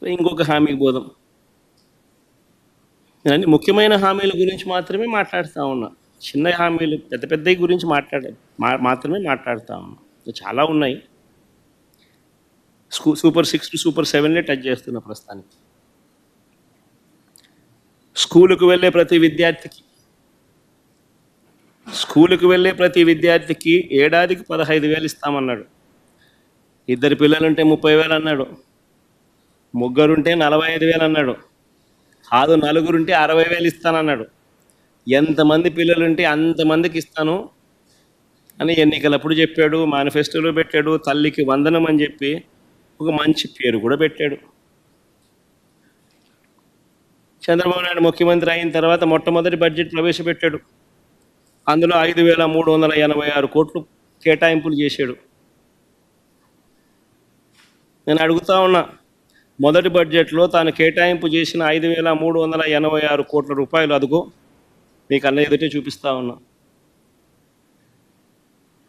ఇంకొక హామీకి పోదాం. నేను ముఖ్యమైన హామీల గురించి మాత్రమే మాట్లాడుతూ ఉన్నా. చిన్న హామీలు పెద్ద పెద్దవి గురించి మాత్రమే మాట్లాడుతూ ఉన్నా. చాలా ఉన్నాయి. సూపర్ 6 టు సూపర్ 7 టచ్ చేస్తున్న ప్రస్తుతానికి. స్కూలుకు వెళ్ళే ప్రతి విద్యార్థికి ఏడాదికి 15,000 ఇస్తామన్నాడు. 2 పిల్లలుంటే 30,000 అన్నాడు. 3 ఉంటే 45,000 అన్నాడు. కాదు 4 ఉంటే 60,000 ఇస్తానన్నాడు. ఎంతమంది పిల్లలుంటే అంతమందికి ఇస్తాను అని ఎన్నికలప్పుడు చెప్పాడు, మేనిఫెస్టోలో పెట్టాడు, తల్లికి వందనం అని చెప్పి ఒక మంచి పేరు కూడా పెట్టాడు. చంద్రబాబు నాయుడు ముఖ్యమంత్రి అయిన తర్వాత మొట్టమొదటి బడ్జెట్ ప్రవేశపెట్టాడు. అందులో 5,386 కోట్లు కేటాయింపులు చేశాడు. నేను అడుగుతా ఉన్నా, మొదటి బడ్జెట్లో తాను కేటాయింపు చేసిన 5,386 కోట్ల రూపాయలు అదుగో మీకు అన్న ఎదుటే చూపిస్తా ఉన్నా.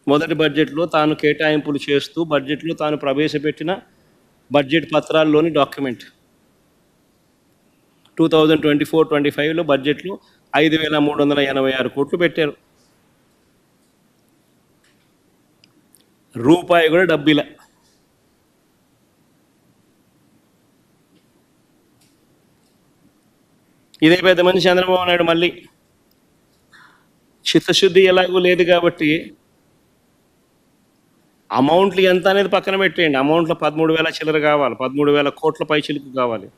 మొదటి బడ్జెట్లో తాను కేటాయింపులు చేస్తూ బడ్జెట్లో తాను ప్రవేశపెట్టిన బడ్జెట్ పత్రాల్లోని డాక్యుమెంట్ 2024-25లో బడ్జెట్లో 5,386 కోట్లు పెట్టారు. రూపాయి కూడా డబ్బిలా. ఇదే పెద్ద మంది చంద్రబాబు నాయుడు మళ్ళీ చిత్తశుద్ధి ఎలాగూ లేదు కాబట్టి అమౌంట్లు ఎంత అనేది పక్కన పెట్టేయండి. అమౌంట్లో 13,000 చిల్లర కావాలి, 13,000 కోట్ల పైచిలుకు కావాలి.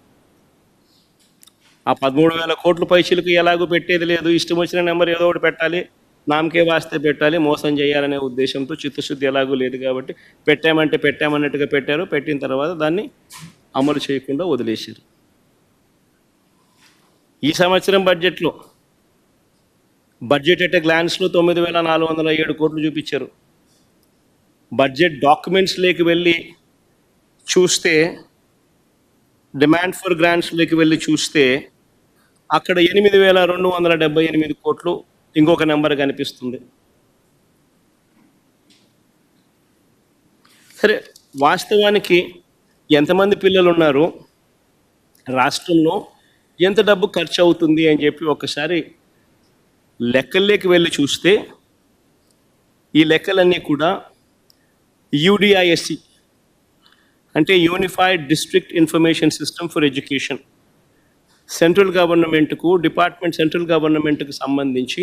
ఆ 13,000 కోట్ల పైచిలుకు ఎలాగూ పెట్టేది లేదు. ఇష్టం వచ్చిన నెంబర్ ఏదో ఒకటి పెట్టాలి, నామకే వాస్తే పెట్టాలి, మోసం చేయాలనే ఉద్దేశంతో చిత్తశుద్ధి ఎలాగూ లేదు కాబట్టి పెట్టామన్నట్టుగా పెట్టారు. పెట్టిన తర్వాత దాన్ని అమలు చేయకుండా వదిలేశారు. ఈ సంవత్సరం బడ్జెట్ ఎట్ గ్లాన్స్లో 9,407 కోట్లు చూపించారు. బడ్జెట్ డాక్యుమెంట్స్లోకి వెళ్ళి చూస్తే, డిమాండ్ ఫర్ గ్రాంట్స్లోకి వెళ్ళి చూస్తే అక్కడ 8,278 కోట్లు ఇంకొక నెంబర్ కనిపిస్తుంది. సరే, వాస్తవానికి ఎంతమంది పిల్లలు ఉన్నారు, రాష్ట్రంలో ఎంత డబ్బు ఖర్చు అవుతుంది అని చెప్పి ఒకసారి లెక్కల్లోకి వెళ్ళి చూస్తే ఈ లెక్కలన్నీ కూడా యూడిఐఎస్సి అంటే unified district information system for education, central గవర్నమెంట్కి సంబంధించి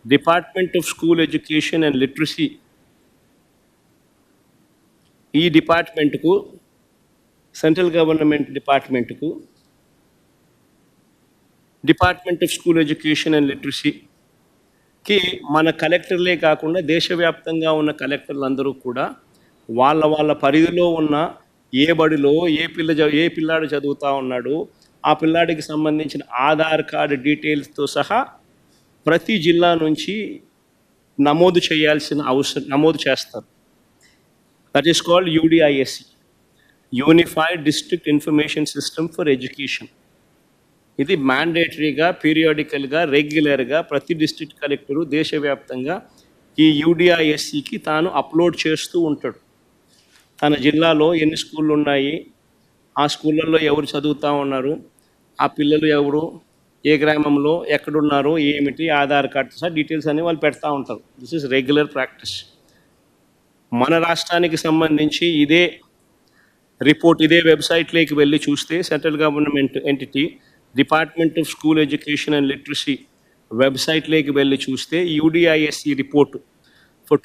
department of school education and literacy, ఈ డిపార్ట్మెంట్కు, central government department of school education and లిటరసీకి మన కలెక్టర్లే కాకుండా దేశవ్యాప్తంగా ఉన్న కలెక్టర్లు అందరూ కూడా వాళ్ళ పరిధిలో ఉన్న ఏ బడిలో ఏ పిల్లాడు చదువుతూ ఉన్నాడు, ఆ పిల్లాడికి సంబంధించిన ఆధార్ కార్డు డీటెయిల్స్తో సహా ప్రతి జిల్లా నుంచి నమోదు చేస్తారు. That is called యూడిఐఎస్సి, unified district information system for education. ఇది మ్యాండేటరీగా, పీరియాడికల్గా, రెగ్యులర్గా ప్రతి డిస్ట్రిక్ట్ కలెక్టరు దేశవ్యాప్తంగా ఈ యూడిఐఎస్సికి తాను అప్లోడ్ చేస్తూ ఉంటాడు. తన జిల్లాలో ఎన్ని స్కూళ్ళు ఉన్నాయి, ఆ స్కూళ్ళల్లో ఎవరు చదువుతూ ఉన్నారు, ఆ పిల్లలు ఎవరు, ఏ గ్రామంలో ఎక్కడున్నారు, ఏమిటి, ఆధార్ కార్డు సహా డీటెయిల్స్ అన్ని వాళ్ళు పెడతా ఉంటారు. This is regular practice. మన రాష్ట్రానికి సంబంధించి ఇదే రిపోర్ట్ ఇదే వెబ్సైట్లోకి వెళ్ళి చూస్తే, central government entity department of school education and literacy వెబ్సైట్లోకి వెళ్ళి చూస్తే యూడిఐఎస్సి రిపోర్టు